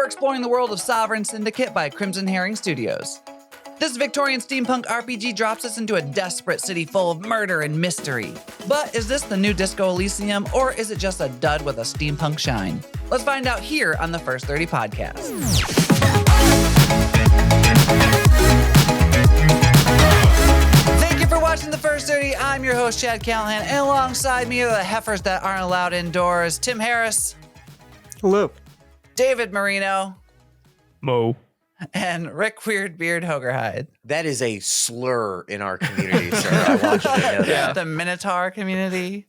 we're exploring the world of Sovereign Syndicate by Crimson Herring Studios. This Victorian steampunk RPG drops us into a desperate city full of murder and mystery. But is this the new Disco Elysium, or is it just a dud with a steampunk shine? Let's find out here on the First 30 podcast. Thank you for watching the First 30. I'm your host, Chad Callahan, and alongside me are the heifers that aren't allowed indoors, Tim Harris. Hello. David Marino. Mo. And Rick Weirdbeard Hogerhide. That is a slur in our community, sir. I want you to know that. The Minotaur community.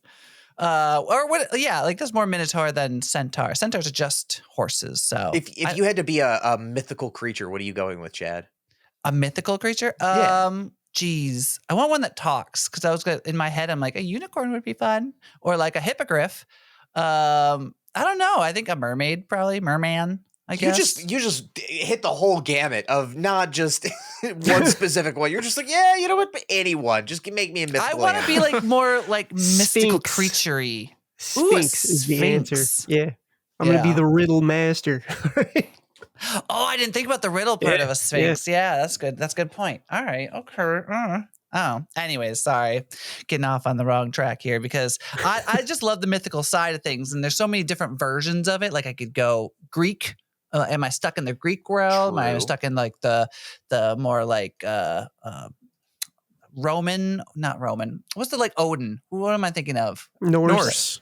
Or what? Yeah, like there's more Minotaur than Centaur. Centaurs are just horses. So If you had to be a mythical creature, what are you going with, Chad? A mythical creature? Geez. I want one that talks, because I was in my head, I'm like, a unicorn would be fun. Or like a hippogriff. I don't know. I think a mermaid, probably. Merman. I guess. You just hit the whole gamut of not just one specific one. You're just like, yeah, you know what? Anyone. Just make me a mythical. I want to be like more like mystical creaturey. Sphinx is the answer. Yeah. I'm going to be the riddle master. Oh, I didn't think about the riddle part of a sphinx. Yeah, that's good. That's a good point. All right. Okay. Anyways, sorry. Getting off on the wrong track here because I just love the mythical side of things. And there's so many different versions of it. Like I could go Greek. Am I stuck in the Greek realm? Am I stuck in like the more like Roman? Not Roman. What's the like Odin? What am I thinking of? Norse.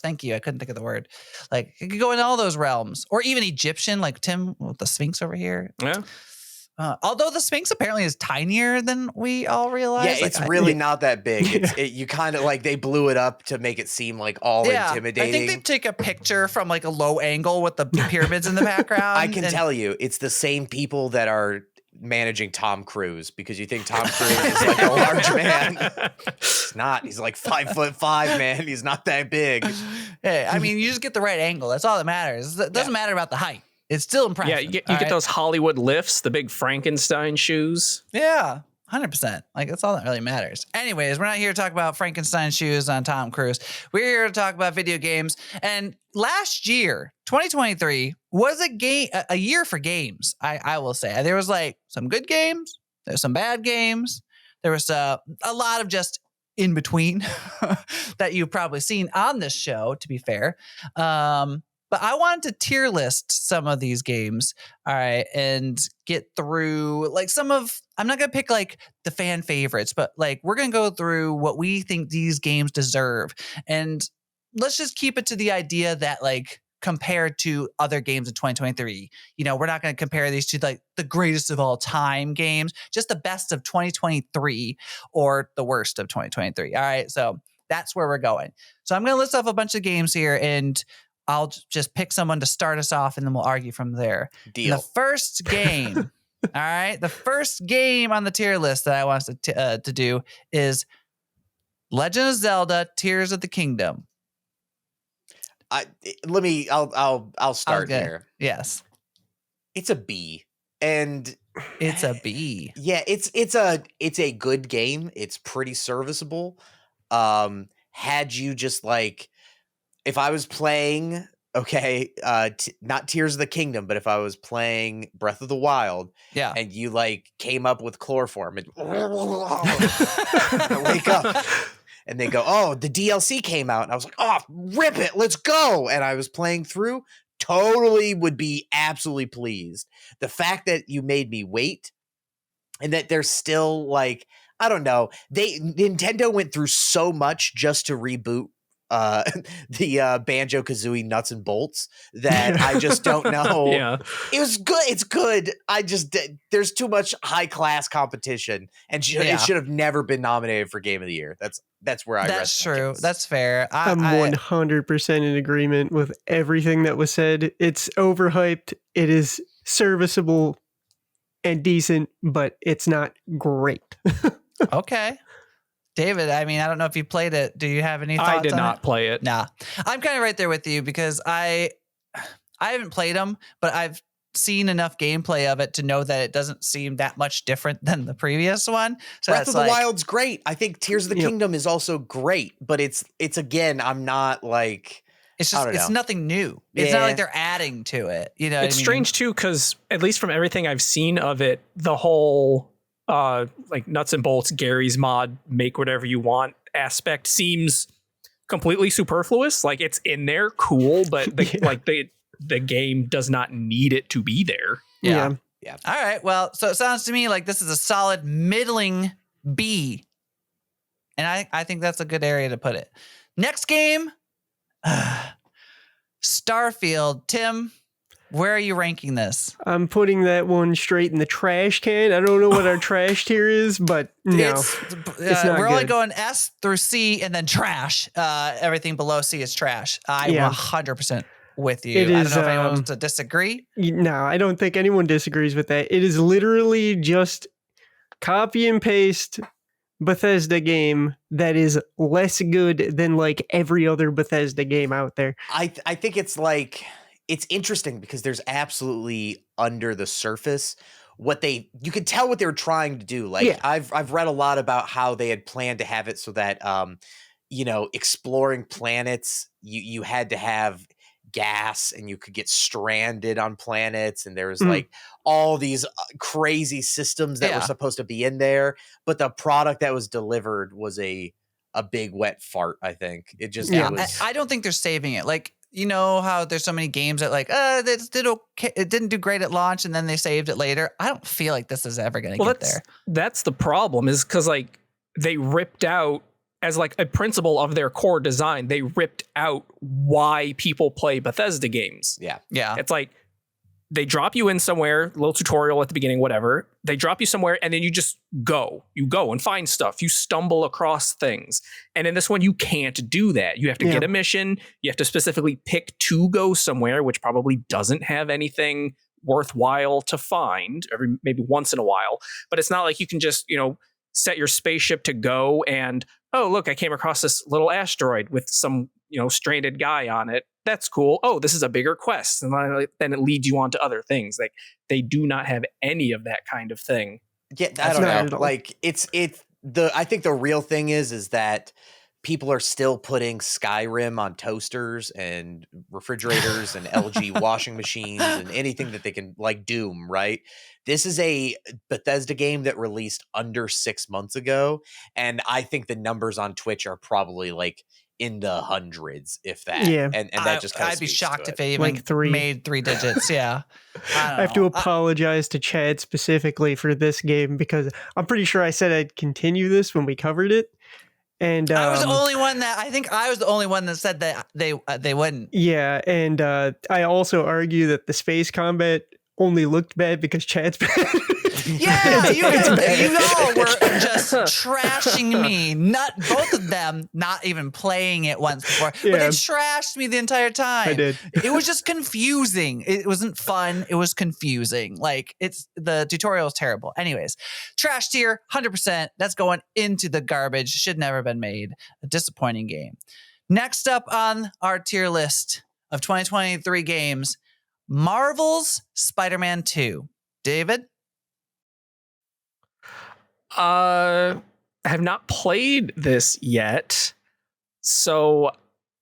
Thank you. I couldn't think of the word. Like it could go in all those realms, or even Egyptian, like Tim with the Sphinx over here. Yeah. Although the Sphinx apparently is tinier than we all realize. Yeah, it's really not that big. You kind of like they blew it up to make it seem like all intimidating. I think they take a picture from like a low angle with the pyramids in the background. I can tell you, it's the same people that are managing Tom Cruise because you think Tom Cruise is like a large man. He's not. He's like 5'5", man. He's not that big. Hey, I mean, you just get the right angle. That's all that matters. It doesn't matter about the height. It's still impressive. Yeah, you get those Hollywood lifts, the big Frankenstein shoes. Yeah, 100%. Like, that's all that really matters. Anyways, we're not here to talk about Frankenstein shoes on Tom Cruise. We're here to talk about video games. And last year, 2023, was a year for games, I will say. There was like some good games. There's some bad games. There was a lot of just in between that you've probably seen on this show, to be fair. But I wanted to tier list some of these games, all right, and get through like I'm not going to pick like the fan favorites, but like we're going to go through what we think these games deserve. And let's just keep it to the idea that like compared to other games in 2023, you know, we're not going to compare these to like the greatest of all time games, just the best of 2023 or the worst of 2023. All right, so that's where we're going. So I'm going to list off a bunch of games here and I'll just pick someone to start us off and then we'll argue from there. Deal. The first game, all right, the first game on the tier list that I want us to do is Legend of Zelda: Tears of the Kingdom. I'll start here. Yes. It's a B. And it's a B. Yeah, it's a good game. It's pretty serviceable. Had you just like if I was playing, not Tears of the Kingdom, but if I was playing Breath of the Wild, and you like came up with chloroform and I wake up and they go, oh, the DLC came out, and I was like, oh, rip it, let's go. And I was playing through, totally would be absolutely pleased. The fact that you made me wait and that there's still like, I don't know, Nintendo went through so much just to reboot the Banjo-Kazooie nuts and bolts that I just don't know. Yeah. It was good. It's good. There's too much high class competition, and it should have never been nominated for Game of the Year. That's where I rest. That's true. That's fair. I'm 100% in agreement with everything that was said. It's overhyped. It is serviceable and decent, but it's not great. Okay. David, I mean, I don't know if you played it. Do you have any thoughts on it? I did not play it. Nah. I'm kind of right there with you because I haven't played them, but I've seen enough gameplay of it to know that it doesn't seem that much different than the previous one. So Breath of the Wild's great. I think Tears of the Kingdom is also great, but it's again, I'm not like It's I just don't it's know. nothing new. It's not Yeah. like they're adding to it. You know, It's what I mean? strange too, because at least from everything I've seen of it, the whole like nuts and bolts Gary's mod, make whatever you want aspect seems completely superfluous. Like it's in there, cool, but the game does not need it to be there. Yeah. All right. Well, so it sounds to me like this is a solid middling B. And I think that's a good area to put it. Next game, Starfield. Tim, where are you ranking this? I'm putting that one straight in the trash can. I don't know what our trash tier is, but no, it's not we're only good. going S through C and then trash. Everything below C is trash. I'm Yeah. 100% with you. It I is, don't know if anyone wants to disagree. No, I don't think anyone disagrees with that. It is literally just copy and paste Bethesda game that is less good than like every other Bethesda game out there. I think it's like it's interesting because there's absolutely under the surface you could tell what they were trying to do. Like I've read a lot about how they had planned to have it so that exploring planets you had to have gas and you could get stranded on planets, and there was like all these crazy systems that were supposed to be in there, but the product that was delivered was a big wet fart. I think it just it was, I don't think they're saving it. Like, you know how there's so many games that like that did okay, it didn't do great at launch and then they saved it later. I don't feel like this is ever going to get there. That's the problem, is because like they ripped out, as like a principle of their core design, they ripped out why people play Bethesda games. Yeah. It's like they drop you in somewhere, little tutorial at the beginning, whatever. They drop you somewhere and then you just go. You go and find stuff. You stumble across things. And in this one, you can't do that. You have to get a mission. You have to specifically pick to go somewhere, which probably doesn't have anything worthwhile to find, every maybe once in a while. But it's not like you can just, set your spaceship to go and, oh, look, I came across this little asteroid with some, stranded guy on it. That's cool. Oh, this is a bigger quest. And then it leads you on to other things. Like they do not have any of that kind of thing. Yeah, I don't know. Like I think the real thing is that people are still putting Skyrim on toasters and refrigerators and LG washing machines and anything that they can, like Doom, right? This is a Bethesda game that released under 6 months ago. And I think the numbers on Twitch are probably like in the hundreds, if that. Yeah. And that just kind of I'd be shocked if they even like made 3 digits. Yeah. I have to apologize to Chad specifically for this game because I'm pretty sure I said I'd continue this when we covered it. And I was the only one that said that they wouldn't. Yeah, and I also argue that the space combat only looked bad because Chad's bad. Yeah, you all were just trashing me. Not both of them, not even playing it once before, but they trashed me the entire time. I did. It was just confusing. It wasn't fun. It was confusing. Like the tutorial is terrible. Anyways, trash tier, 100%. That's going into the garbage. Should never have been made. A disappointing game. Next up on our tier list of 2023 games, Marvel's Spider-Man 2. David? I have not played this yet, so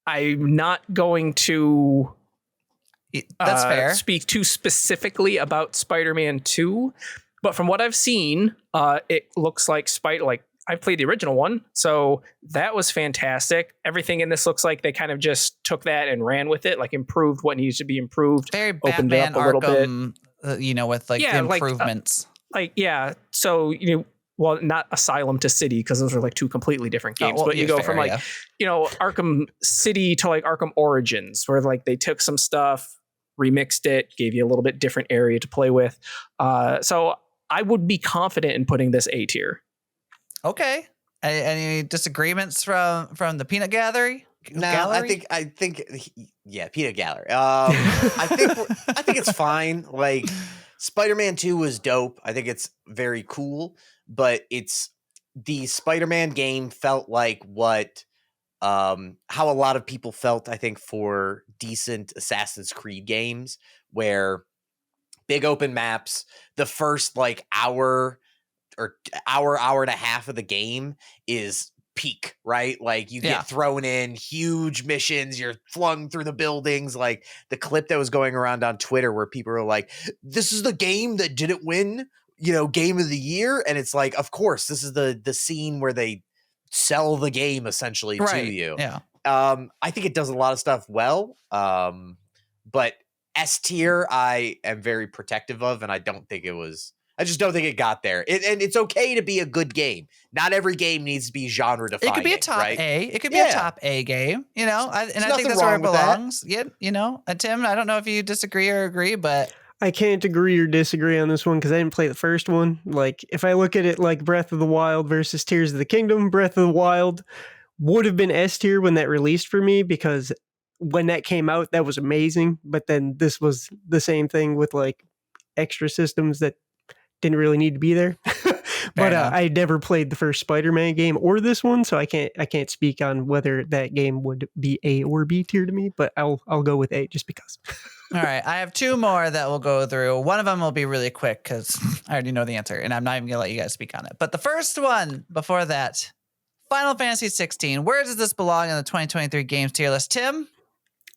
I'm not going to That's fair. speak too specifically about Spider-Man 2. But from what I've seen, it looks like I played the original one, so that was fantastic. Everything in this looks like they kind of just took that and ran with it, like improved what needs to be improved. Very opened Batman it up a little Arkham, bit. With like the improvements. So well, not Asylum to City, because those are like two completely different games. But you go from Arkham City to like Arkham Origins, where like they took some stuff, remixed it, gave you a little bit different area to play with. So I would be confident in putting this A tier. Okay. Any disagreements from the Peanut Gallery? No, Gallery? I think Peanut Gallery. I think it's fine. Like Spider-Man 2 was dope. I think it's very cool, but the Spider-Man game felt like what how a lot of people felt, I think, for decent Assassin's Creed games, where big open maps, the first like hour and a half of the game is peak, right? Like you Yeah. get thrown in huge missions, you're flung through the buildings. Like the clip that was going around on Twitter where people are like, this is the game that didn't win, game of the year. And it's like, of course, this is the scene where they sell the game essentially to you. Yeah. I think it does a lot of stuff well. But S tier, I am very protective of, and I just don't think it got there. And it's okay to be a good game. Not every game needs to be genre defining. It could be a top right? A. It could be a top A game, I think nothing that's where it wrong with that. belongs. Yeah, And Tim, I don't know if you disagree or agree, but I can't agree or disagree on this one because I didn't play the first one. Like, if I look at it like Breath of the Wild versus Tears of the Kingdom, Breath of the Wild would have been S tier when that released for me because when that came out, that was amazing. But then this was the same thing with like extra systems that didn't really need to be there. But I never played the first Spider-Man game or this one, so I can't speak on whether that game would be A or B tier to me. But I'll go with A just because. All right, I have two more that we'll go through. One of them will be really quick because I already know the answer, and I'm not even going to let you guys speak on it. But the first one before that, Final Fantasy 16. Where does this belong in the 2023 games tier list? Tim?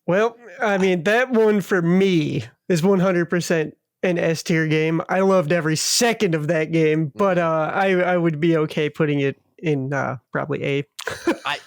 Well, I mean, that one for me is 100% an S tier game. I loved every second of that game, but I would be okay putting it in probably A.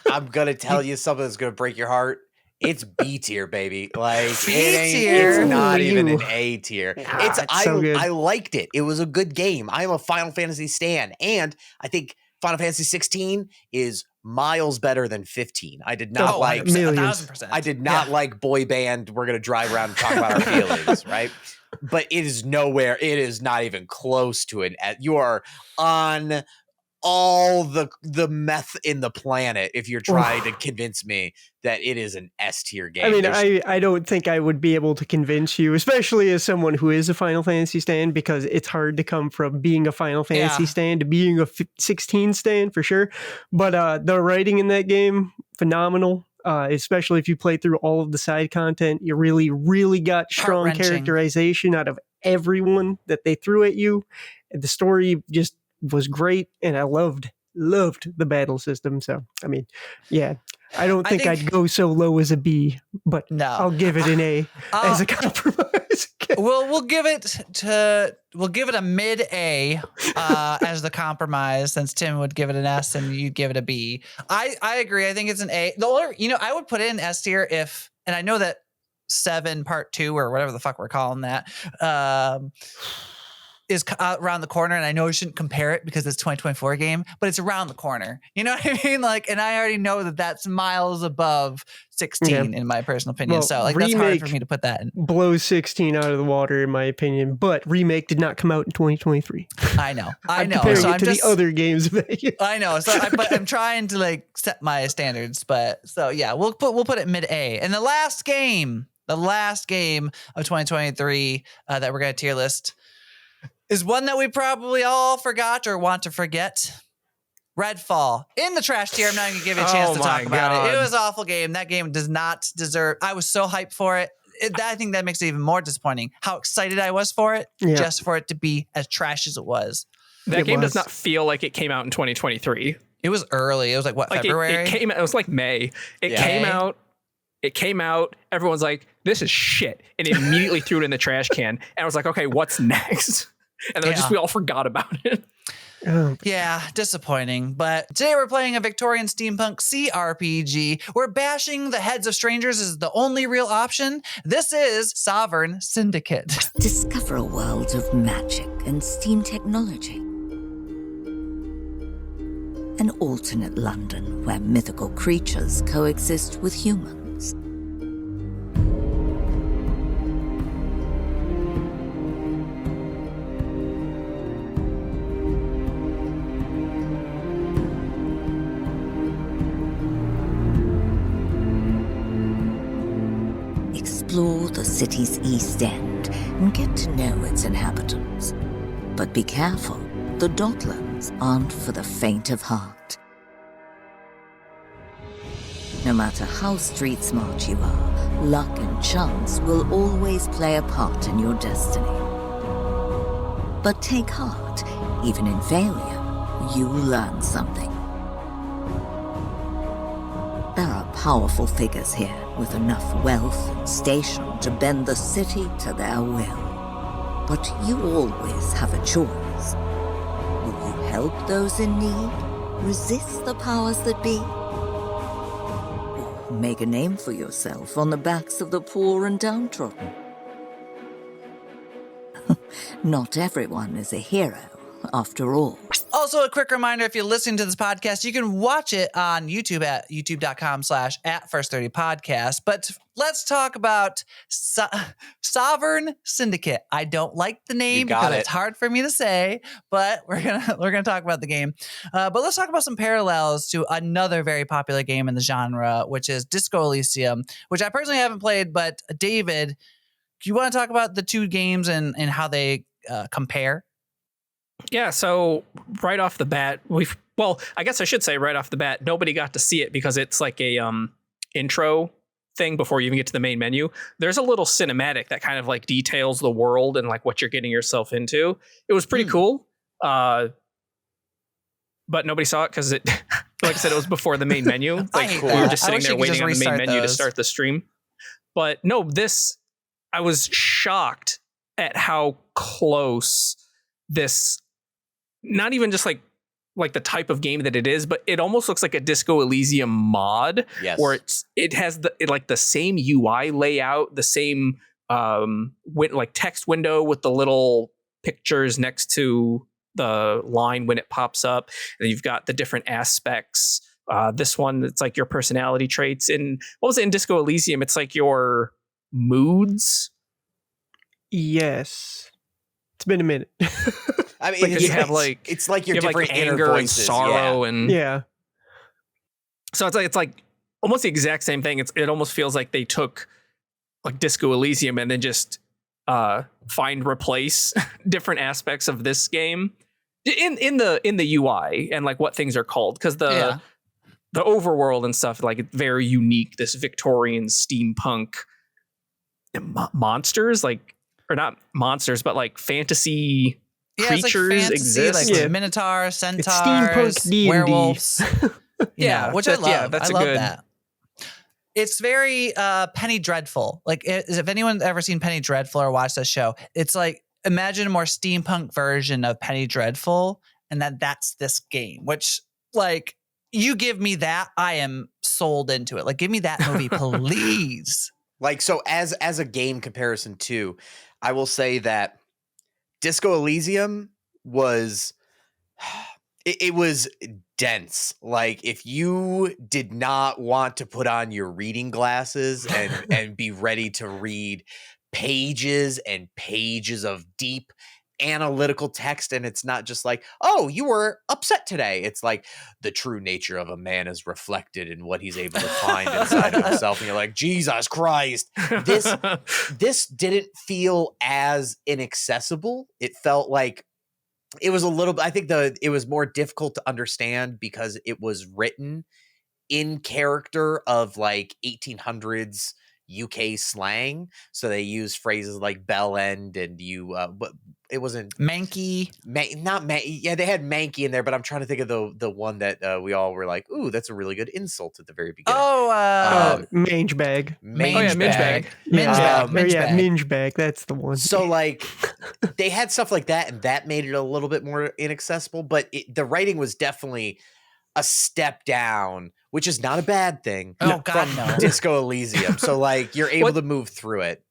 I'm going to tell you something that's going to break your heart. It's B tier, baby. Like tier? it's not even an A tier. It's so good. I liked it. It was a good game. I am a Final Fantasy stan, and I think Final Fantasy 16 is miles better than 15. I did not like 1,000%. I did not like boy band. We're gonna drive around and talk about our feelings, right? But it is nowhere. It is not even close to it. You are on all the meth in the planet if you're trying to convince me that it is an S tier game. I mean, I don't think I would be able to convince you, especially as someone who is a Final Fantasy stan, because it's hard to come from being a Final Fantasy stan to being a 16 stan for sure. But the writing in that game, phenomenal. Especially if you play through all of the side content, you really, really got strong characterization out of everyone that they threw at you. And the story just was great, and I loved the battle system. So, I mean, yeah, I don't think I'd go so low as a B, but no. I'll give it an A as a compromise. We'll give it a mid A as the compromise, since Tim would give it an S and you'd give it a B. I agree. I think it's an A. The older, I would put it in S tier if, and I know that 7 Part 2 or whatever the fuck we're calling that, is around the corner, and I know I shouldn't compare it because it's a 2024 game, but it's around the corner. You know what I mean? Like, and I already know that that's miles above 16 in my personal opinion. Well, so like that's hard for me to put that in. Blows 16 out of the water in my opinion, but Remake did not come out in 2023. I know. I'm comparing so it I'm to just, the other games of that year. I know. So but I'm trying to like set my standards, but so yeah, we'll put it mid A. And the last game of 2023 that we're going to tier list is one that we probably all forgot or want to forget. Redfall. In the trash tier. I'm not going to give you a chance to talk about it. It was an awful game. That game does not deserve... I was so hyped for it. I think that makes it even more disappointing. How excited I was for it, just for it to be as trash as it was. That game does not feel like it came out in 2023. It was early. It was like, what, February? It was like May. It came out. Everyone's like, this is shit. And it immediately threw it in the trash can. And I was like, okay, what's next? And then we all forgot about it. Yeah, disappointing. But today we're playing a Victorian steampunk CRPG. We're bashing the heads of strangers is the only real option. This is Sovereign Syndicate. Discover a world of magic and steam technology. An alternate London where mythical creatures coexist with humans. Explore the city's East End and get to know its inhabitants. But be careful, the Docklands aren't for the faint of heart. No matter how street smart you are, luck and chance will always play a part in your destiny. But take heart, even in failure, you learn something. powerful figures here with enough wealth and station to bend the city to their will. But you always have a choice. Will you help those in need? Resist the powers that be? Or make a name for yourself on the backs of the poor and downtrodden? Not everyone is a hero, after all. Also, a quick reminder, if you're listening to this podcast, you can watch it on YouTube at youtube.com/@first30podcast. But let's talk about Sovereign Syndicate. I don't like the name because it's hard for me to say, but we're gonna talk about the game. But let's talk about some parallels to another very popular game in the genre, which is Disco Elysium, which I personally haven't played. But David, do you want to talk about the two games and how they compare? Yeah, so right off the bat, I guess I should say right off the bat, nobody got to see it because it's like a intro thing before you even get to the main menu. There's a little cinematic that kind of like details the world and like what you're getting yourself into. It was pretty cool, but nobody saw it because it, like I said, it was before the main menu. Like we were just sitting there waiting on the main menu to start the stream. But no, I was shocked at how close this. Not even just like the type of game that it is, but it almost looks like a Disco Elysium mod, where it has the same UI layout, the same like text window with the little pictures next to the line when it pops up, and you've got the different aspects. This one, it's like your personality traits. In what was it in Disco Elysium? It's like your moods. Yes, it's been a minute. I mean, because you have like it's like your different like anger and sorrow and So it's like almost the exact same thing. It almost feels like they took like Disco Elysium and then just replace different aspects of this game in the UI and like what things are called, because the overworld and stuff, like it's very unique. This Victorian steampunk monsters, like, or not monsters, but like fantasy. Creatures like fantasy, exist, like Minotaur, centaurs, steampunk D&D. werewolves. Which I love. Yeah, that's I love that. It's very Penny Dreadful. Like, if anyone's ever seen Penny Dreadful or watched this show, it's like imagine a more steampunk version of Penny Dreadful, and that's this game. Which, like, you give me that, I am sold into it. Like, give me that movie, please. Like, so as a game comparison too, I will say that Disco Elysium was it was dense. Like, if you did not want to put on your reading glasses and be ready to read pages and pages of deep analytical text, and it's not just like, oh, you were upset today. It's like the true nature of a man is reflected in what he's able to find inside of himself, and you're like, Jesus Christ. This didn't feel as inaccessible. It felt like it was a little, I think it was more difficult to understand because it was written in character of like 1800s UK slang. So they use phrases like bell end and but it wasn't Manky. Yeah, they had manky in there, but I'm trying to think of the one that we all were like, ooh, that's a really good insult at the very beginning. Mange bag. Minge bag. Minge bag. That's the one. So like they had stuff like that, and that made it a little bit more inaccessible, but the writing was definitely a step down, which is not a bad thing. Oh God, no. Disco Elysium. So like you're able to move through it.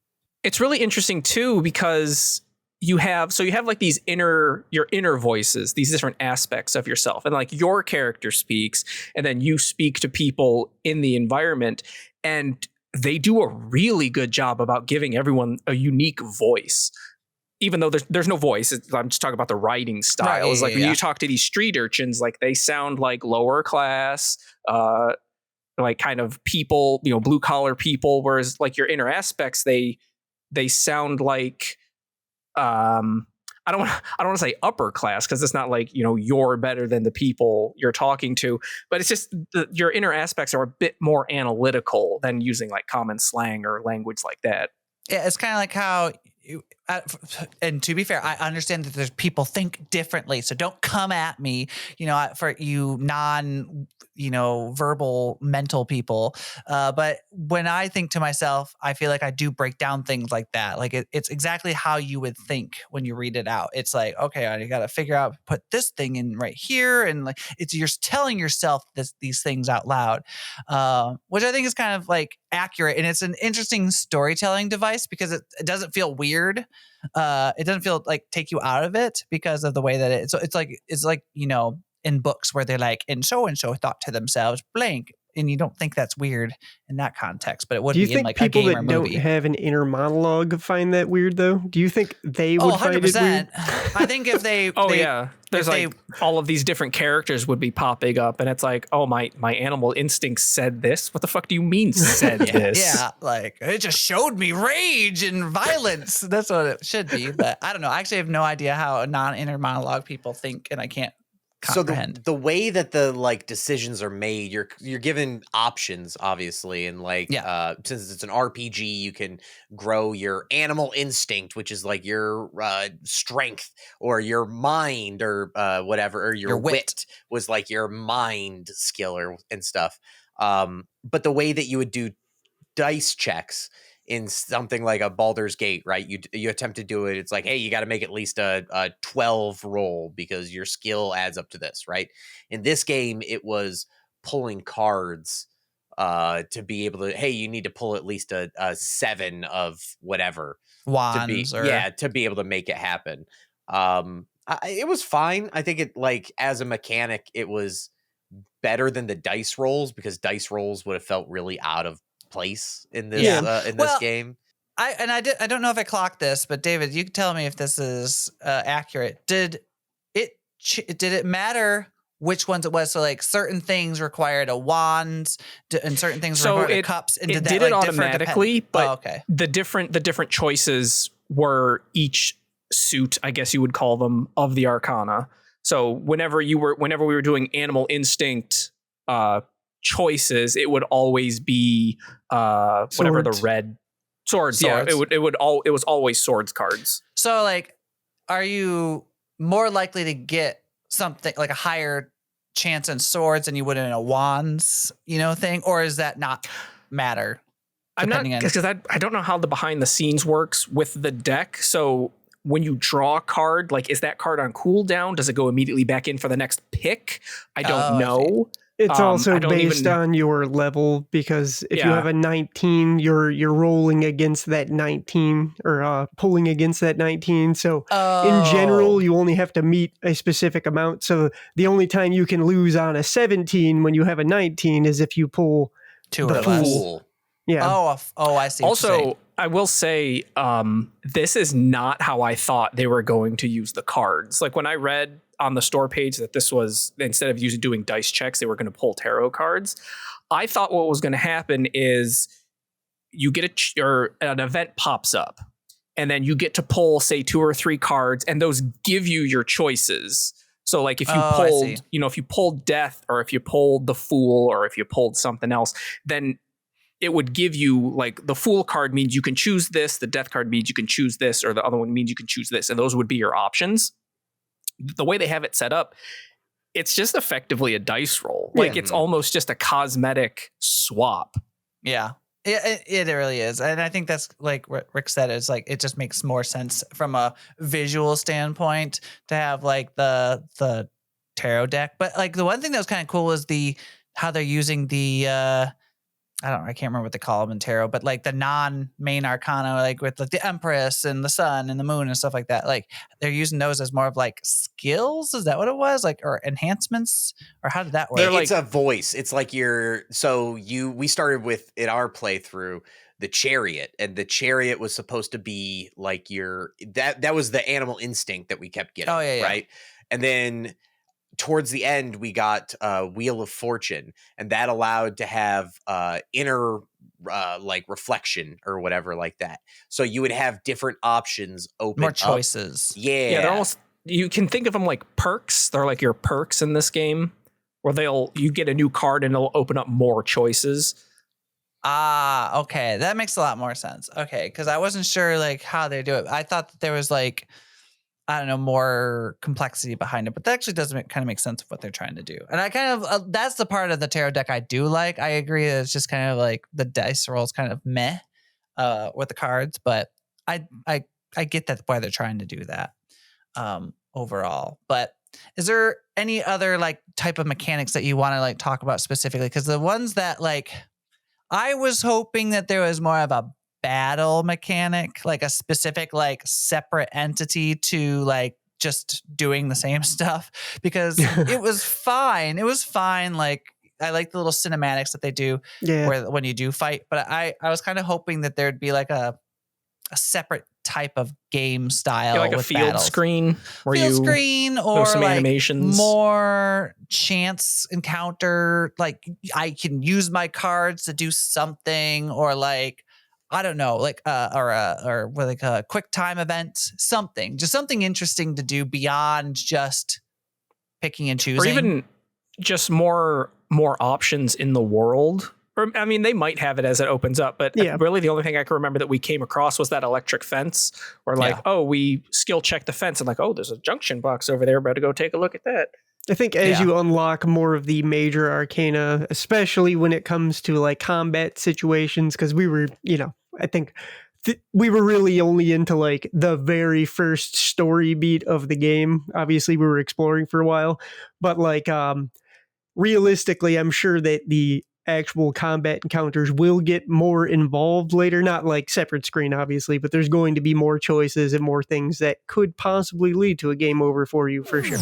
It's really interesting too, because you have like your inner voices, these different aspects of yourself, and like your character speaks, and then you speak to people in the environment, and they do a really good job about giving everyone a unique voice. Even though there's no voice, I'm just talking about the writing style. It's like when you talk to these street urchins, like they sound like lower class, like kind of people, blue collar people. Whereas like your inner aspects, they sound like, I don't want to say upper class, because it's not like, you're better than the people you're talking to, but it's just your inner aspects are a bit more analytical than using like common slang or language like that. Yeah, it's kind of like how and to be fair, I understand that there's people think differently, so don't come at me, for you verbal mental people. But when I think to myself, I feel like I do break down things like that. Like it's exactly how you would think when you read it out. It's like, okay, you got to figure out, put this thing in right here, and like you're telling yourself these things out loud, which I think is kind of like accurate, and it's an interesting storytelling device because it doesn't feel weird. It doesn't feel like take you out of it because of the way that it's like in books where they're like, and so thought to themselves blank, and you don't think that's weird in that context, but it would Do you be in think like a people game that or don't movie. have an inner monologue find that weird though? Do you think they would find it weird? 100%. I think if they there's all of these different characters would be popping up, and it's like, oh, my animal instinct said this. What the fuck do you mean said this? Yeah, like it just showed me rage and violence. That's what it should be. But I don't know. I actually have no idea how non-inner monologue people think, and I can't comprehend. So the way that the like decisions are made, you're given options, obviously, and like since it's an RPG, you can grow your animal instinct, which is like your strength or your mind or whatever, or your wit was like your mind skill and stuff. But the way that you would do dice checks in something like a Baldur's Gate, right? You attempt to do it. It's like, hey, you got to make at least a 12 roll because your skill adds up to this, right? In this game, it was pulling cards to be able to, hey, you need to pull at least a 7 of whatever wands to be able to make it happen. It was fine. I think it like as a mechanic, it was better than the dice rolls because dice rolls would have felt really out of place in this this game. I don't know if I clocked this, but David, you can tell me if this is accurate. Did it matter which ones it was? So like certain things required a wand and certain things required a cups. And it did did that, it like, automatically, but okay. the different choices were each suit, I guess you would call them, of the Arcana. So whenever we were doing animal instinct choices, it would always be whatever the red swords. Yeah, it was always swords cards. So like, are you more likely to get something like a higher chance in swords than you would in a wands, thing, or is that not matter? I'm not, because I don't know how the behind the scenes works with the deck. So when you draw a card, like, is that card on cooldown? Does it go immediately back in for the next pick? I don't know. It's also based on your level, because if you have a 19, you're rolling against that 19 or pulling against that 19. So in general, you only have to meet a specific amount. So the only time you can lose on a 17 when you have a 19 is if you pull two the or fool. less. Yeah. Oh, I see. Also, I will say this is not how I thought they were going to use the cards. Like when I read on the store page that this was, instead of doing dice checks, they were going to pull tarot cards. I thought what was going to happen is you get an event pops up, and then you get to pull, say, 2 or 3 cards, and those give you your choices. So like if you pulled, if you pulled death, or if you pulled the fool, or if you pulled something else, then it would give you, like, the fool card means you can choose this, the death card means you can choose this, or the other one means you can choose this, and those would be your options. The way they have it set up, it's just effectively a dice roll. Like it's almost just a cosmetic swap. Yeah, it really is. And I think that's like what Rick said. It's like, it just makes more sense from a visual standpoint to have like the tarot deck. But like the one thing that was kind of cool was how they're using the I can't remember what they call them in tarot, but like the non-main arcana, like with like the Empress and the Sun and the Moon and stuff like that. Like they're using those as more of like skills. Is that what it was? Like, or enhancements, or how did that work? It's a voice. It's like we started with, in our playthrough, the Chariot, and the Chariot was supposed to be like that was the animal instinct that we kept getting. Oh yeah. Right. And then towards the end, we got Wheel of Fortune, and that allowed to have inner like reflection or whatever like that. So you would have different options open, more choices. Yeah, they're almost, you can think of them like perks. They're like your perks in this game, where you get a new card and it'll open up more choices. Ah, okay. That makes a lot more sense. Okay, because I wasn't sure like how they do it. I thought that there was like, I don't know, more complexity behind it, but that actually does kind of make sense of what they're trying to do. And I kind of, that's the part of the tarot deck I do like. I agree that it's just kind of like the dice rolls kind of meh with the cards, but I get that why they're trying to do that overall. But is there any other like type of mechanics that you want to like talk about specifically? Because the ones that like, I was hoping that there was more of a battle mechanic, like a specific, like separate entity to like just doing the same stuff, because it was fine. It was fine. Like I like the little cinematics that they do where when you do fight, but I was kind of hoping that there'd be like a separate type of game style, like a with field battles. screen where Field you screen or some like animations. more chance encounter. Like I can use my cards to do something, or like I don't know, like or like a quick time event, something, just something interesting to do beyond just picking and choosing, or even just more options in the world. Or, I mean, they might have it as it opens up, but really the only thing I can remember that we came across was that electric fence, or like, we skill check the fence and like, oh, there's a junction box over there. Better go take a look at that. I think as you unlock more of the major arcana, especially when it comes to like combat situations, because we were, I think we were really only into like the very first story beat of the game. Obviously, we were exploring for a while, but like realistically, I'm sure that the actual combat encounters will get more involved later, not like separate screen obviously, but there's going to be more choices and more things that could possibly lead to a game over for you for sure.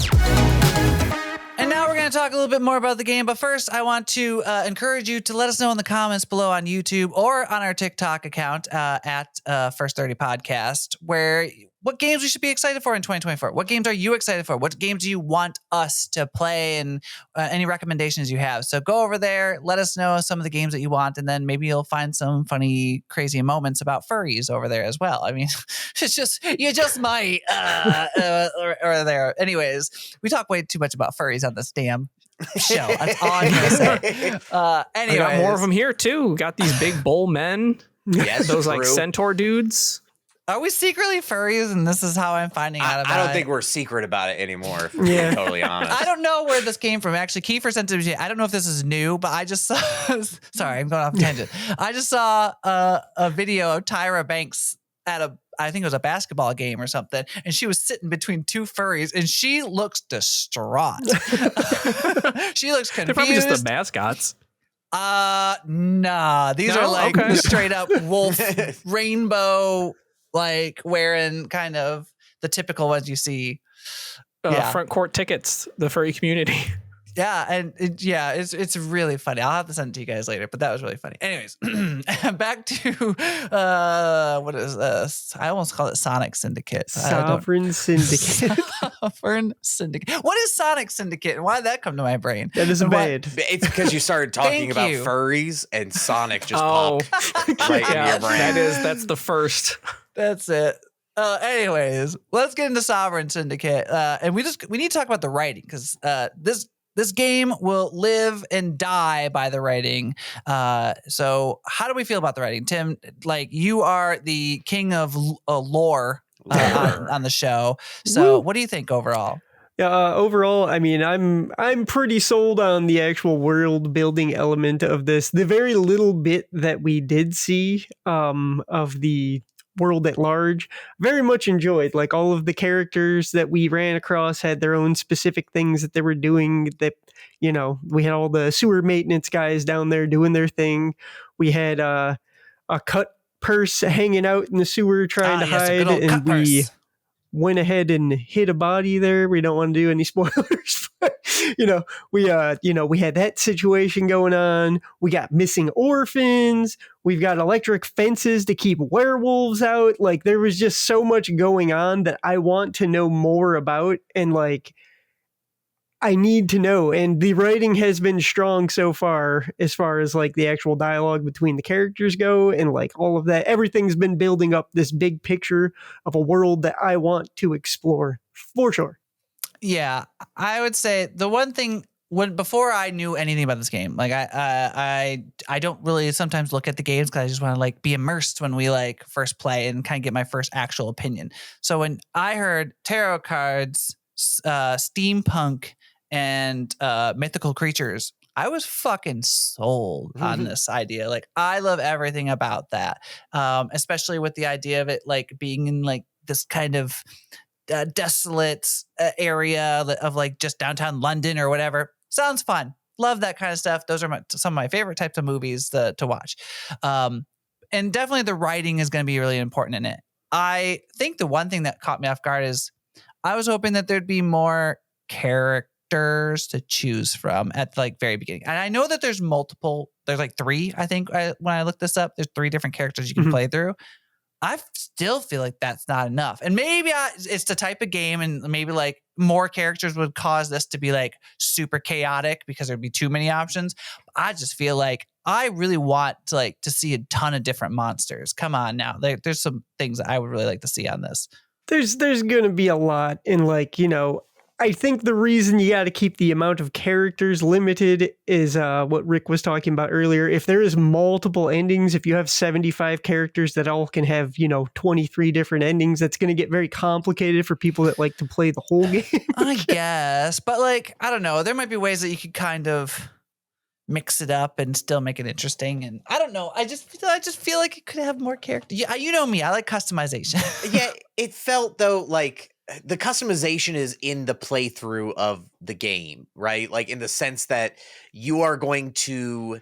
And now we're going to talk a little bit more about the game, but first I want to encourage you to let us know in the comments below on YouTube or on our TikTok account at First 30 Podcast, what games we should be excited for in 2024. What games are you excited for? What games do you want us to play, and any recommendations you have? So go over there, let us know some of the games that you want, and then maybe you'll find some funny, crazy moments about furries over there as well. I mean, you just might or there. Anyways, we talk way too much about furries on this damn show. That's all I'm gonna say. I got more of them here too. Got these big bull men. Yes, those like centaur dudes. Are we secretly furries, and this is how I'm finding out about it? I don't think we're secret about it anymore, if we're being totally honest. I don't know where this came from. Actually, Kiefer sent it to me. I don't know if this is new, but I just saw... Sorry, I'm going off tangent. I just saw a video of Tyra Banks at I think it was a basketball game or something, and she was sitting between two furries, and she looks distraught. She looks confused. They're probably just the mascots. Nah. These are like the straight up wolf rainbow, like wearing kind of the typical ones you see. Front court tickets, the furry community. Yeah, and it's really funny. I'll have to send it to you guys later, but that was really funny. Anyways, back to what is this? I almost call it Sonic Syndicate. Sovereign Syndicate. Sovereign Syndicate. What is Sonic Syndicate, and why did that come to my brain? That is bad. It's because you started talking about furries, and Sonic just popped right in your brain. That's the first. That's it. Anyways, let's get into Sovereign Syndicate, and we need to talk about the writing, because this game will live and die by the writing. So how do we feel about the writing? Tim, like you are the king of lore on the show. So what do you think overall? Overall, I mean, I'm pretty sold on the actual world building element of this. The very little bit that we did see of the world at large, very much enjoyed. Like all of the characters that we ran across had their own specific things that they were doing. That, we had all the sewer maintenance guys down there doing their thing. We had a cut purse hanging out in the sewer trying to hide, and we went ahead and hit a body there. We don't want to do any spoilers, but we had that situation going on. We got missing orphans. We've got electric fences to keep werewolves out. Like there was just so much going on that I want to know more about, and like I need to know. And the writing has been strong so far as like the actual dialogue between the characters go, and like all of that. Everything's been building up this big picture of a world that I want to explore for sure. Yeah, I would say the one thing before I knew anything about this game, like I don't really sometimes look at the games because I just want to like be immersed when we like first play and kind of get my first actual opinion. So when I heard tarot cards, steampunk, and mythical creatures, I was fucking sold on this idea. Like I love everything about that, especially with the idea of it like being in like this kind of desolate area of like just downtown London or whatever. Sounds fun. Love that kind of stuff. Those are some of my favorite types of movies to watch. And definitely the writing is going to be really important in it. I think the one thing that caught me off guard is I was hoping that there'd be more characters to choose from at the like very beginning. And I know that there's multiple. There's like 3, I think, when I looked this up. There's 3 different characters you can play through. I still feel like that's not enough. And maybe it's the type of game and maybe like more characters would cause this to be like super chaotic because there'd be too many options. I just feel like I really want to see a ton of different monsters. Come on now. There's some things that I would really like to see on this. There's going to be a lot in like, you know, I think the reason you got to keep the amount of characters limited is what Rick was talking about earlier. If there is multiple endings, if you have 75 characters that all can have, you know, 23 different endings, that's going to get very complicated for people that like to play the whole game. I guess. But like, I don't know. There might be ways that you could kind of mix it up and still make it interesting. And I don't know. I just feel like it could have more characters. Yeah, you know me. I like customization. Yeah, it felt though like the customization is in the playthrough of the game, right? Like in the sense that you are going to,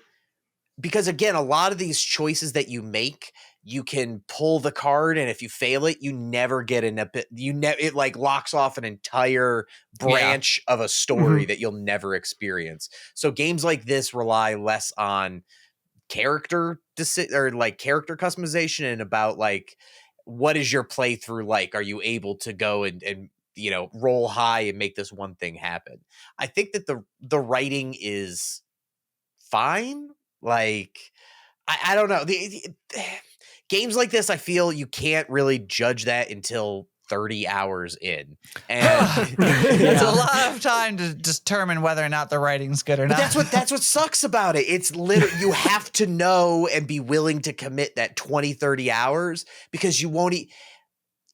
because again, a lot of these choices that you make, you can pull the card, and if you fail it, you never get it like locks off an entire branch of a story that you'll never experience. So games like this rely less on character customization and about like, what is your playthrough like? Are you able to go and you know, roll high and make this one thing happen? I think that the writing is fine. Like, I don't know. Games like this, I feel you can't really judge that until 30 hours in. And it's a lot of time to determine whether or not the writing's good or not. That's what sucks about it. It's literally, you have to know and be willing to commit that 20, 30 hours because you won't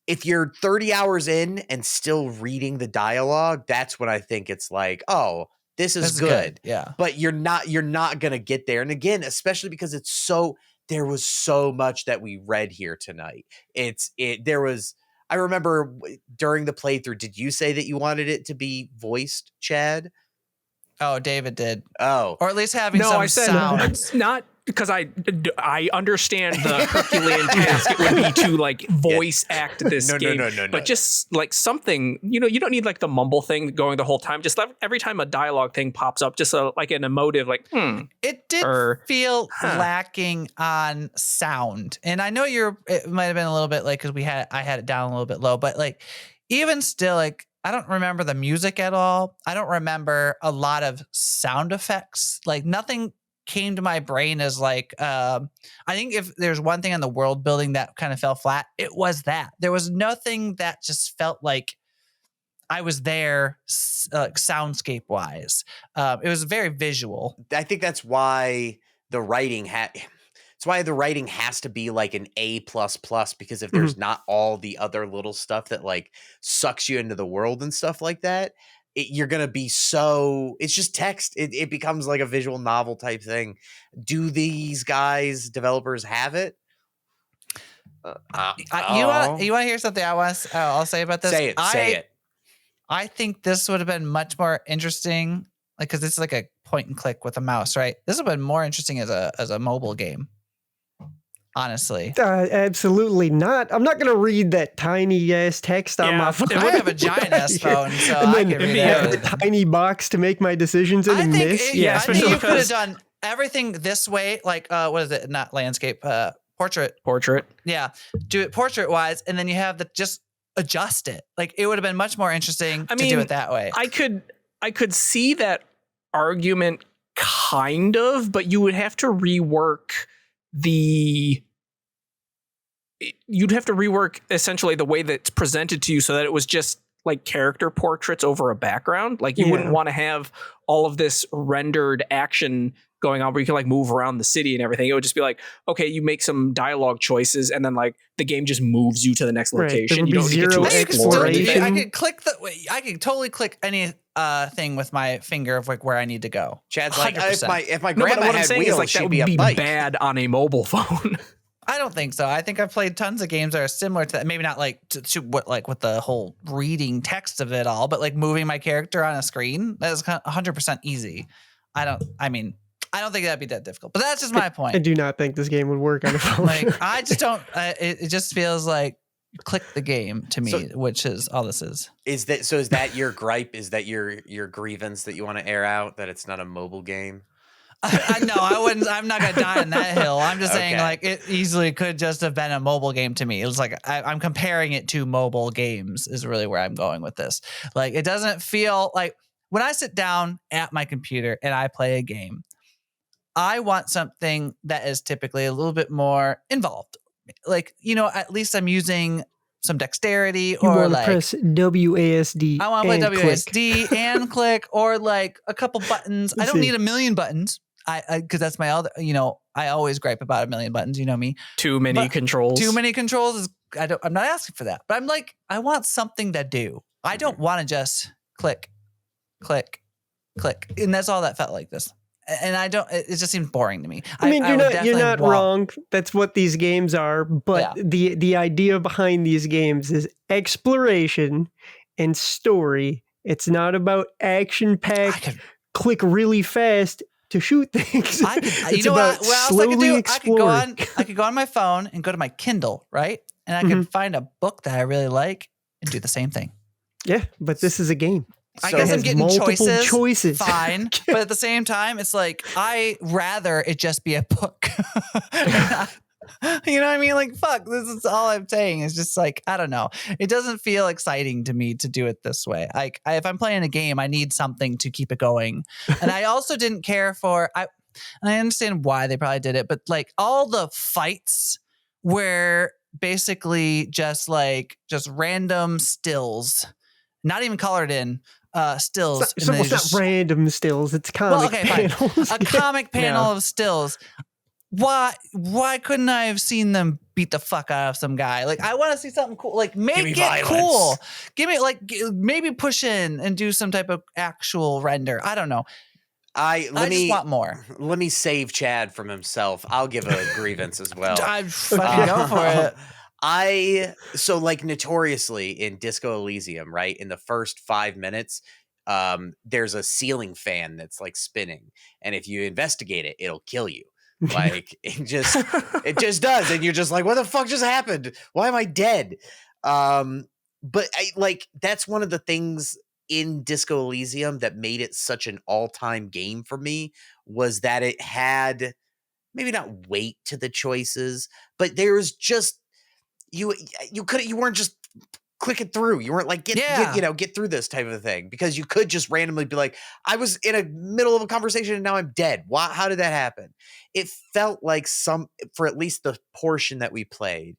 if you're 30 hours in and still reading the dialogue, that's when I think it's like, oh, this is good. Yeah. But you're not going to get there. And again, especially because there was so much that we read here tonight. I remember during the playthrough, did you say that you wanted it to be voiced, Chad? Oh, David did. Oh. Or at least having some sounds. Not because I understand the Herculean task it would be to like voice act this game. No. But just like something, you know, you don't need like the mumble thing going the whole time. Just every time a dialogue thing pops up, just like an emotive like, It did feel lacking on sound. And I know it might have been a little bit like, because I had it down a little bit low, but like even still, like, I don't remember the music at all. I don't remember a lot of sound effects. Like nothing came to my brain as like, I think if there's one thing on the world building that kind of fell flat, it was that. There was nothing that just felt like I was there soundscape wise. It was very visual. I think that's why the writing has to be like an A++, because if there's not all the other little stuff that like sucks you into the world and stuff like that, you're going to be it's just text. It becomes like a visual novel type thing. Do these developers have it? You want to hear something I'll say about this? Say it. I think this would have been much more interesting, like, because it's like a point and click with a mouse, right? This would have been more interesting as a mobile game. Honestly, absolutely not. I'm not going to read that tiny ass text on my phone. I have a giant ass phone, so and I then can read have it. a tiny box to make my decisions in. I think you could have because done everything this way. Like, what is it? Not landscape, portrait. Yeah, do it portrait wise, and then you have just adjust it. Like, it would have been much more interesting to do it that way. I could see that argument kind of, but you would have to rework essentially the way that's presented to you so that it was just like character portraits over a background. Like you wouldn't want to have all of this rendered action going on where you can like move around the city and everything. It would just be like, okay, you make some dialogue choices and then like the game just moves you to the next location. You don't need to explore anything. I could totally click any thing with my finger of like where I need to go. Chad's like, 100%. if my grandma had wheels, like, she'd that would be a be bike. bad on a mobile phone. I don't think so. I think I've played tons of games that are similar to that. Maybe not like to what like with the whole reading text of it all, but like moving my character on a screen. That is 100% easy. I don't think that'd be that difficult. But that's just my point. I do not think this game would work on a phone. Like I just don't. It just feels like click the game to me, which is all this is. Is that your gripe? Is that your grievance that you want to air out that it's not a mobile game? No, I wouldn't. I'm not gonna die on that hill. I'm just saying, like, it easily could just have been a mobile game to me. It was like I'm comparing it to mobile games. Is really where I'm going with this. Like, it doesn't feel like when I sit down at my computer and I play a game, I want something that is typically a little bit more involved. Like, at least I'm using some dexterity, you or want like to press WASD. I want to play WASD and click, or like a couple buttons. I don't need a million buttons. Because that's my other, I always gripe about a million buttons. You know me. Too many controls. Too many controls is. I'm not asking for that, but I'm like, I want something to do. I don't want to just click, click, click, and that's all that felt like this. And I don't. It just seems boring to me. I mean, you're not wrong. That's what these games are. But the idea behind these games is exploration and story. It's not about action packed. Click really fast to shoot things. It's about slowly exploring. I could go on my phone and go to my Kindle, right? And I could find a book that I really like and do the same thing. Yeah, but this is a game. I guess I'm getting choices. Fine. But at the same time, it's like, I rather it just be a book. You know what I mean? Like, fuck, this is all I'm saying. It's just like, I don't know. It doesn't feel exciting to me to do it this way. Like, if I'm playing a game, I need something to keep it going. And I also didn't care for, and I understand why they probably did it, but like all the fights were basically just random stills, not even colored in. Stills. It's not random stills. It's comic panels. A comic panel of stills. Why couldn't I have seen them beat the fuck out of some guy? Like, I want to see something cool. Like, make it violence. Cool. Give me maybe push in and do some type of actual render. I don't know. I just want more. Let me save Chad from himself. I'll give a grievance as well. I fucking go for it. So like notoriously in Disco Elysium, right? In the first 5 minutes, there's a ceiling fan that's like spinning. And if you investigate it, it'll kill you. Like it just does. And you're just like, what the fuck just happened? Why am I dead? But that's one of the things in Disco Elysium that made it such an all-time game for me, was that it had maybe not weight to the choices, but there's just, you weren't just clicking through. You weren't like, get through this type of thing, because you could just randomly be like, I was in a middle of a conversation and now I'm dead. How did that happen? It felt like for at least the portion that we played,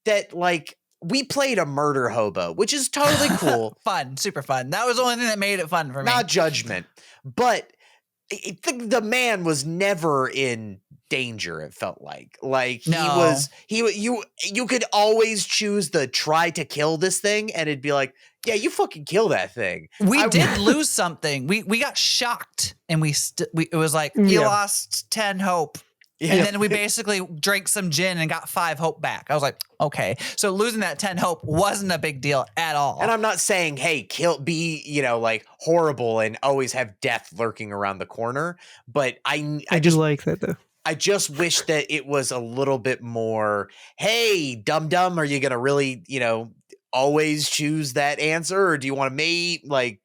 that like we played a murder hobo, which is totally cool. Fun, super fun. That was the only thing that made it fun for me. Not judgment, but the man was never in danger. It felt like you could always choose the try to kill this thing, and it'd be like, yeah, you fucking kill that thing. We did lose something. We got shocked, and it was like, you lost 10 hope. Yeah. And then we basically drank some gin and got 5 hope back. I was like, okay. So losing that 10 hope wasn't a big deal at all. And I'm not saying, hey, be like horrible and always have death lurking around the corner. But I just like that though. I just wish that it was a little bit more, hey, dum-dum, are you going to really, always choose that answer? Or do you want to mate? Like,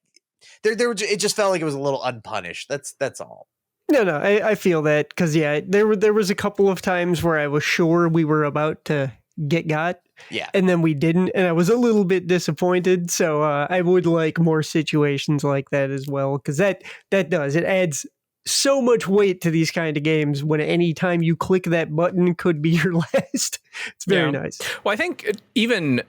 it just felt like it was a little unpunished. That's all. No, I feel that, because there was a couple of times where I was sure we were about to get got, and then we didn't, and I was a little bit disappointed. So I would like more situations like that as well, because that adds so much weight to these kind of games when any time you click that button could be your last. It's very nice. Well, I think even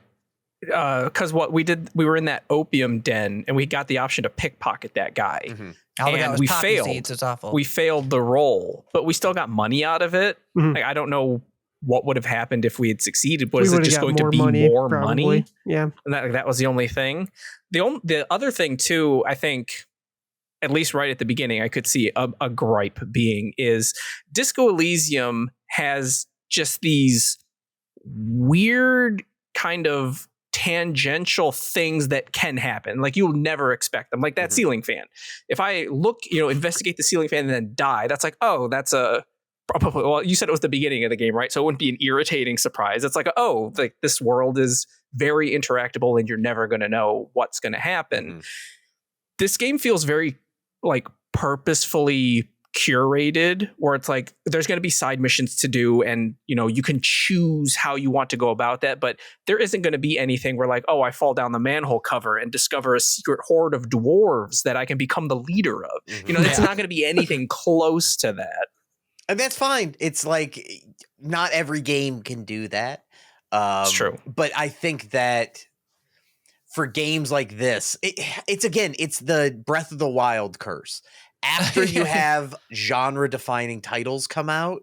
because what we did, we were in that opium den and we got the option to pickpocket that guy. Mhm. All we got And was we poppy failed. seeds. It's awful. We failed the roll, but we still got money out of it. Mhm. Like, I don't know what would have happened if we had succeeded. We Was it would've just got going to more be money, more probably. money? Yeah. And that was the only thing. The other thing too, I think, at least right at the beginning, I could see a gripe being is Disco Elysium has just these weird kind of tangential things that can happen. Like, you'll never expect them. Like that Mhm. ceiling fan. If I investigate the ceiling fan and then die, that's like, oh, that's a probably, well, you said it was the beginning of the game, right? So it wouldn't be an irritating surprise. It's like, oh, like this world is very interactable and you're never going to know what's going to happen. Mhm. This game feels very like purposefully curated, where it's like there's going to be side missions to do and you can choose how you want to go about that, but there isn't going to be anything where like, oh, I fall down the manhole cover and discover a secret horde of dwarves that I can become the leader of. Mhm. It's not going to be anything close to that. And that's fine. It's like not every game can do that. It's true. But I think that for games like this, it's the Breath of the Wild curse. After you have genre-defining titles come out,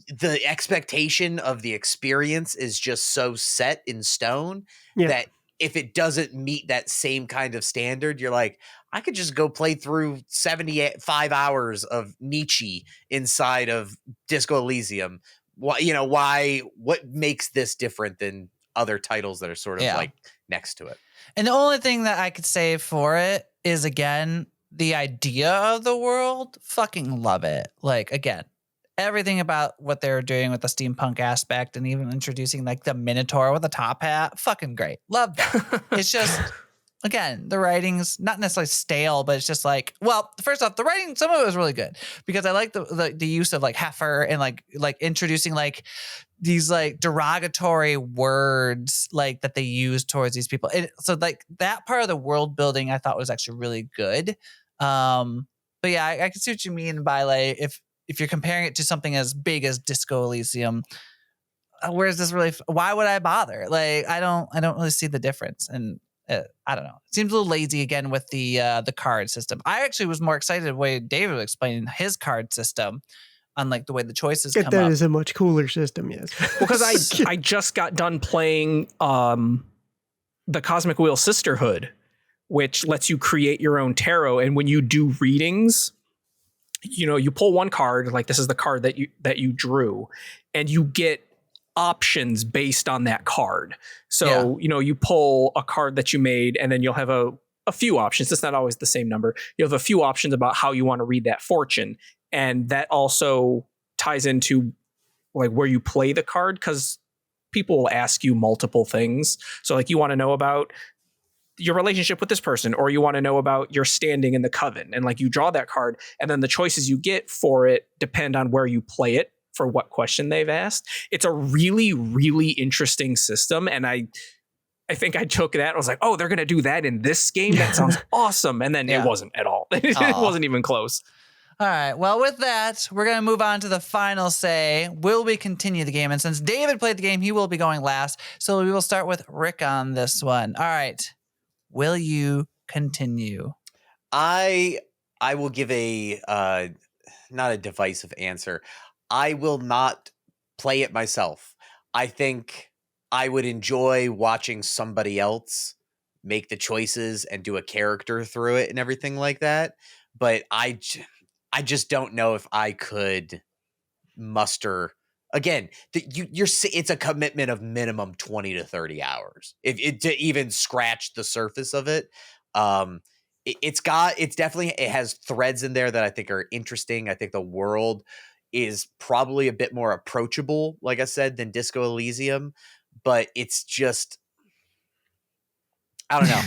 the expectation of the experience is just so set in stone that if it doesn't meet that same kind of standard, you're like, I could just go play through 75 hours of Nietzsche inside of Disco Elysium. Why? What makes this different than other titles that are sort of like next to it? And the only thing that I could say for it is, again, the idea of the world. Fucking love it. Like, again, everything about what they're doing with the steampunk aspect and even introducing like the Minotaur with a top hat. Fucking great. Love that. It's just, again, the writing's not necessarily stale, but it's just like, well, first off, the writing, some of it was really good because I like the use of like heifer and like introducing like these like derogatory words like that they use towards these people. And so like that part of the world building I thought was actually really good. But yeah, I can see what you mean by like if you're comparing it to something as big as Disco Elysium, where's this really? Why would I bother? Like, I don't really see the difference, and I don't know. It seems a little lazy again with the card system. I actually was more excited the way David was explaining his card system, unlike the way the choices come That up. is a much cooler system, yes. Because I just got done playing the Cosmic Wheel Sisterhood, which lets you create your own tarot, and when you do readings, you pull one card, like this is the card that you drew, and you get options based on that card. So, you pull a card that you made and then you'll have a few options. It's not always the same number. You have a few options about how you want to read that fortune. And that also ties into like where you play the card, because people will ask you multiple things. So like you want to know about your relationship with this person, or you want to know about your standing in the coven, and like you draw that card, and then the choices you get for it depend on where you play it for what question they've asked. It's a really, really interesting system, and I think I took that and was like, oh, they're gonna do that in this game? That sounds awesome. And then it wasn't at all. It wasn't even close. All right. Well, with that, we're going to move on to the final say. Will we continue the game? And since David played the game, he will be going last. So we will start with Rick on this one. All right. Will you continue? I will give a not a divisive answer. I will not play it myself. I think I would enjoy watching somebody else make the choices and do a character through it and everything like that. But I just don't know if I could muster. Again, it's a commitment of minimum 20 to 30 hours to even scratch the surface of it. It has threads in there that I think are interesting. I think the world is probably a bit more approachable, like I said, than Disco Elysium, but it's just, I don't know.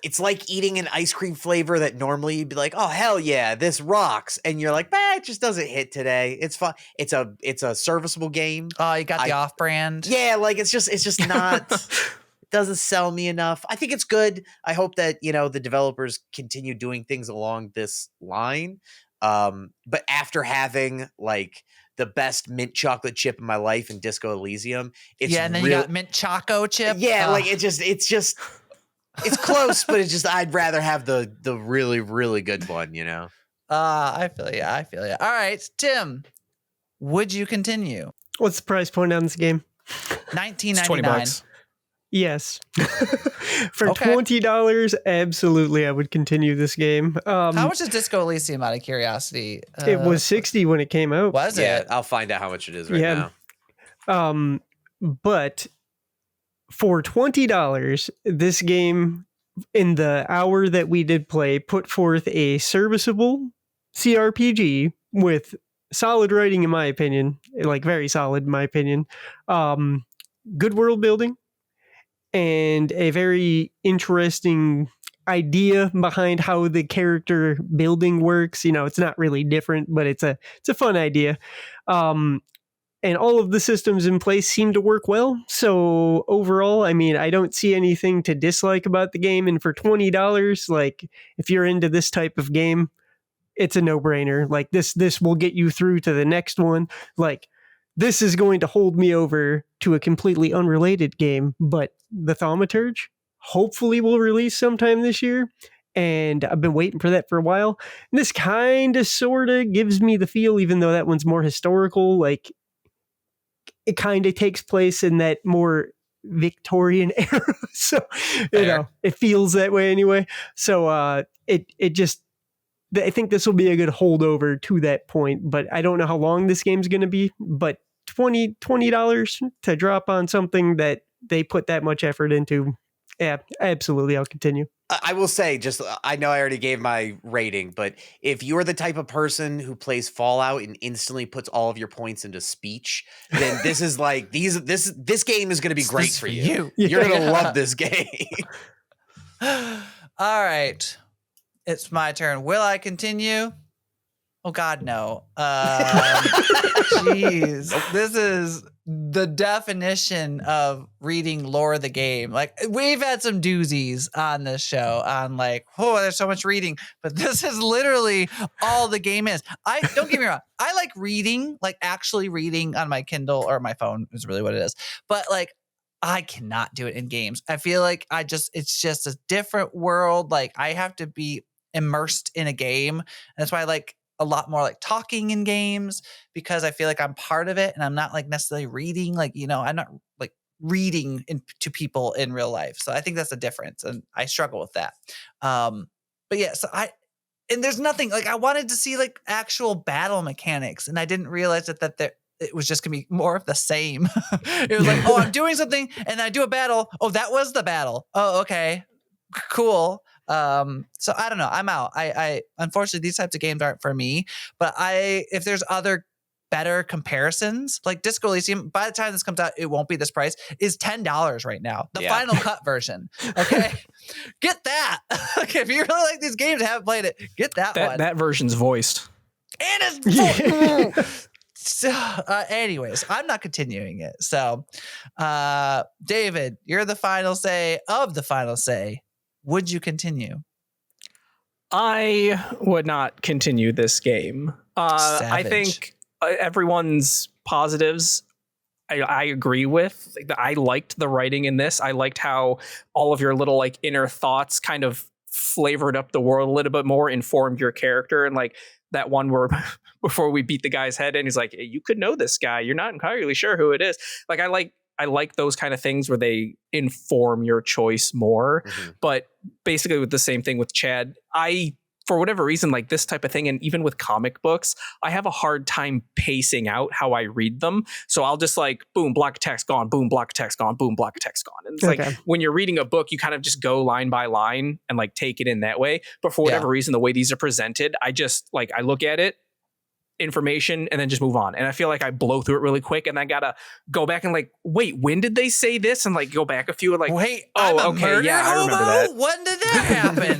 It's like eating an ice cream flavor that normally you'd be like, oh, hell yeah, this rocks. And you're like, it just doesn't hit today. It's fun. It's a serviceable game. Oh, you got the off-brand. Yeah, like it's just not, it doesn't sell me enough. I think it's good. I hope that, the developers continue doing things along this line. But after having like the best mint chocolate chip in my life in Disco Elysium. It's and then you got mint choco chip. Yeah, like it's close, but it's just I'd rather have the really, really good one, you know. I feel you. All right, Tim, would you continue? What's the price point on this game? $20. Yes. For Okay. $20, absolutely, I would continue this game. How much is Disco Elysium, out of curiosity? It was 60 when it came out. Was Yeah, it? I'll find out how much it is right Yeah. now. But for $20, this game, in the hour that we did play, put forth a serviceable CRPG with solid writing, in my opinion, like very solid, in my opinion. Good world building and a very interesting idea behind how the character building works. You know, it's not really different, but it's a fun idea. And all of the systems in place seem to work well. So overall, I mean, I don't see anything to dislike about the game. And for $20, like, if you're into this type of game, it's a no-brainer. Like, this will get you through to the next one. Like, this is going to hold me over to a completely unrelated game, but the Thaumaturge hopefully will release sometime this year. And I've been waiting for that for a while. And this kind of sort of gives me the feel, even though that one's more historical, like, it kind of takes place in that more Victorian era. So, you know, it feels that way anyway. So it just, I think this will be a good holdover to that point, but I don't know how long this game's going to be, but $20 to drop on something that they put that much effort into. Yeah, absolutely. I'll continue. I will say, just I know I already gave my rating, but if you're the type of person who plays Fallout and instantly puts all of your points into speech, then this is like this game is going to be great for you. You're going to love this game. All right, it's my turn. Will I continue? Oh God, no. Jeez, this is the definition of reading lore of the game. Like, we've had some doozies on this show on like, oh, there's so much reading, but this is literally all the game is. Don't get me wrong. I like reading, like actually reading on my Kindle or my phone is really what it is. But like, I cannot do it in games. I feel like it's just a different world. Like, I have to be immersed in a game. And that's why I like a lot more like talking in games, because I feel like I'm part of it and I'm not like necessarily reading, like, you know, I'm not like reading to people in real life. So I think that's the difference, and I struggle with that. But yeah, so and there's nothing like, I wanted to see like actual battle mechanics, and I didn't realize that it was just gonna be more of the same. It was like, oh, I'm doing something and I do a battle. Oh, that was the battle. Oh, okay, cool. So I don't know. I'm out. I unfortunately, these types of games aren't for me, but if there's other better comparisons, like Disco Elysium, by the time this comes out, it won't be this price, is $10 right now. The final cut version. Okay. Get that. Okay. If you really like these games and haven't played it, get that one. That version's voiced. And it's so, anyways, I'm not continuing it. So, David, you're the final say of the final say. Would you continue? I would not continue this game. I think everyone's positives I agree with. I liked the writing in this. I liked how all of your little like inner thoughts kind of flavored up the world a little bit more, informed your character. And like that one where before we beat the guy's head and he's like, hey, you could know this guy. You're not entirely sure who it is. Like I like those kind of things where they inform your choice more. Mm-hmm. But basically with the same thing with Chad, for whatever reason, like this type of thing, and even with comic books, I have a hard time pacing out how I read them. So I'll just like, boom, block of text gone, boom, block of text gone, boom, block of text gone. And it's like when you're reading a book, you kind of just go line by line and like take it in that way. But for whatever reason, the way these are presented, I just like, I look at it, information, and then just move on. And I feel like I blow through it really quick, and I gotta go back and like, wait, when did they say this? And like go back a few and like, wait, oh, okay, yeah, I remember that. When did that happen?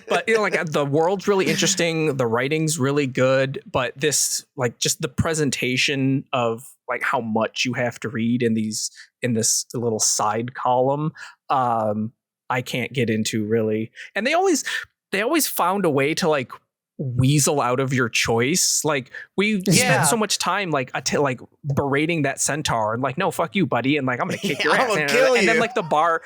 But you know, like the world's really interesting, the writing's really good, but this like just the presentation of like how much you have to read in this little side column, I can't get into really. And they always found a way to like weasel out of your choice. Like we spent so much time like berating that centaur and like, no, fuck you, buddy, and like I'm gonna kick your I'm ass. gonna And, kill and then you. like the bar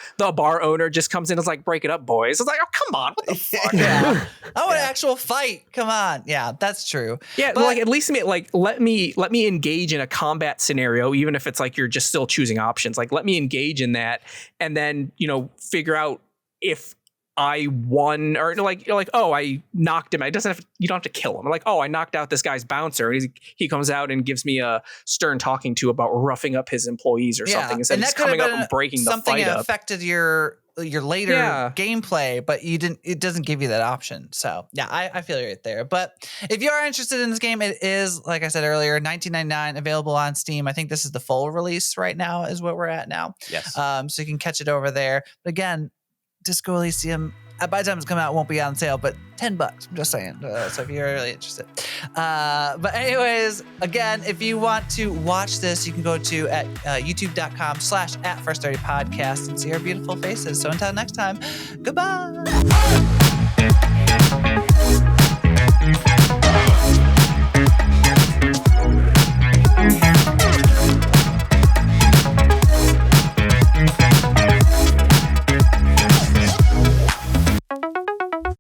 owner just comes in and is like, break it up, boys. It's like, oh come on, what the fuck? Yeah. I want an actual fight. Come on. Yeah, that's true. Yeah, But- like at least let me engage in a combat scenario, even if it's like you're just still choosing options. Like let me engage in that, and then figure out if I won, or like you're like, oh, I knocked him. You don't have to kill him. Like, oh, I knocked out this guy's bouncer. He comes out and gives me a stern talking to about roughing up his employees or something, instead of just coming up and breaking the something fight that up. affected your later gameplay, but it doesn't give you that option. So yeah, I feel you right there. But if you are interested in this game, it is, like I said earlier, $19.99, available on Steam. I think this is the full release right now is what we're at now. Yes. So you can catch it over there. But again, Disco Elysium, by the time it's come out, it won't be on sale, but $10. I'm just saying. So if you're really interested. But anyways, again, if you want to watch this, you can go to at youtube.com/@First30podcast and see our beautiful faces. So until next time, goodbye.